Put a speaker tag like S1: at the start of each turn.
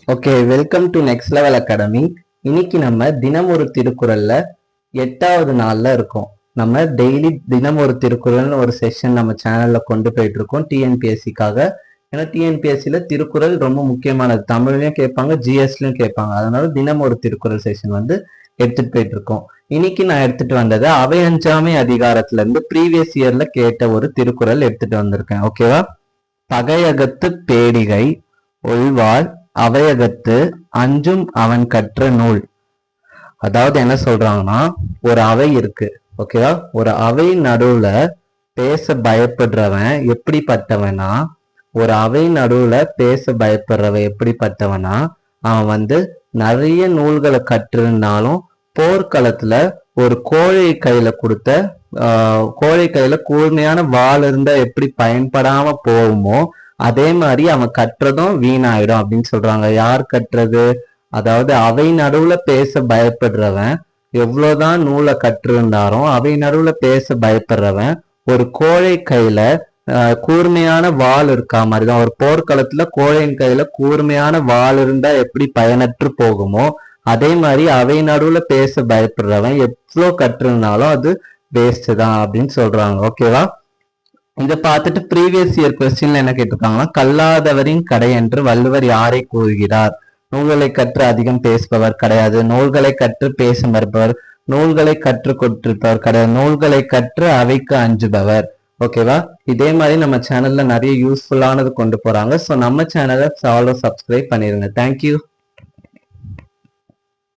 S1: Okay, welcome to next level academy. இன்னைக்கு நம்ம தினம் ஒரு திருக்குறள்ல 8வது நாள்ல இருக்கோம். நம்ம டெய்லி தினம் ஒரு திருக்குறள்னு ஒரு செஷன் நம்ம சேனல்ல கொண்டு போயிட்டு இருக்கோம் டிஎன்பிஎஸ்சிக்காக. ஏன்னா டிஎன்பிஎஸ்சில திருக்குறள் ரொம்ப முக்கியமானது. தமிழ்லயும் கேட்பாங்க, ஜிஎஸ்லயும் கேட்பாங்க. அதனால தினம் ஒரு திருக்குறள் செஷன் எடுத்துட்டு போயிட்டு இருக்கோம். இன்னைக்கு நான் எடுத்துட்டு வந்தது அவை அஞ்சாமை அதிகாரத்துல இருந்து ப்ரீவியஸ் இயர்ல கேட்ட ஒரு திருக்குறள் எடுத்துட்டு வந்திருக்கேன். ஓகேவா? பகையகத்து பேடிகை ஒள்வாள் அவையகத்து அஞ்சும் அவன் கற்ற நூல். அதாவது என்ன சொல்றாங்கன்னா, ஒரு அவை இருக்கு. ஓகேவா? ஒரு அவை நடுவுல பேச பயப்படுறவன் எப்படிப்பட்டவனா, ஒரு அவை நடுவுல பேச பயப்படுறவன் எப்படிப்பட்டவனா, அவன் நிறைய நூல்களை கற்றிருந்தாலும் போர்க்களத்துல ஒரு கோழை கையில கொடுத்த கோழை கையில கூர்மையான வாள் இருந்தா எப்படி பயன்படாம போகுமோ அதே மாதிரி அவன் கற்றதும் வீணாயிடும் அப்படின்னு சொல்றாங்க. யார் கற்றது? அதாவது அவை நடுவுல பேச பயப்படுறவன் எவ்வளவுதான் நூலை கற்றிருந்தாலும் அவை நடுவுல பேச பயப்படுறவன் ஒரு கோழை கையில கூர்மையான வாள் இருக்கா மாதிரிதான். ஒரு போர்க்களத்துல கோழையின் கையில கூர்மையான வாள் இருந்தா எப்படி பயனற்று போகுமோ அதே மாதிரி அவை நடுவுல பேச பயப்படுறவன் எவ்வளவு கற்றிருந்தாலும் அது வேஸ்ட் தான் அப்படின்னு சொல்றாங்க. ஓகேவா? இதை பார்த்துட்டு ப்ரீவியஸ் இயர் கொஸ்டின்ல என்ன கேட்டிருக்காங்கன்னா, கல்லாதவரின் கடை என்று வள்ளுவர் யாரை கூறுகிறார்? நூல்களை கற்று அதிகம் பேசுபவர் கிடையாது, நூல்களை கற்று பேச மறுப்பவர், நூல்களை கற்று கொண்டிருப்பவர் கிடையாது, நூல்களை கற்று அவைக்கு அஞ்சுபவர். ஓகேவா? இதே மாதிரி நம்ம சேனல்ல நிறைய யூஸ்ஃபுல்லானது கொண்டு போறாங்க. ஸோ நம்ம சேனலை ஃபாலோ சப்ஸ்கிரைப் பண்ணிருங்க. தேங்க்யூ.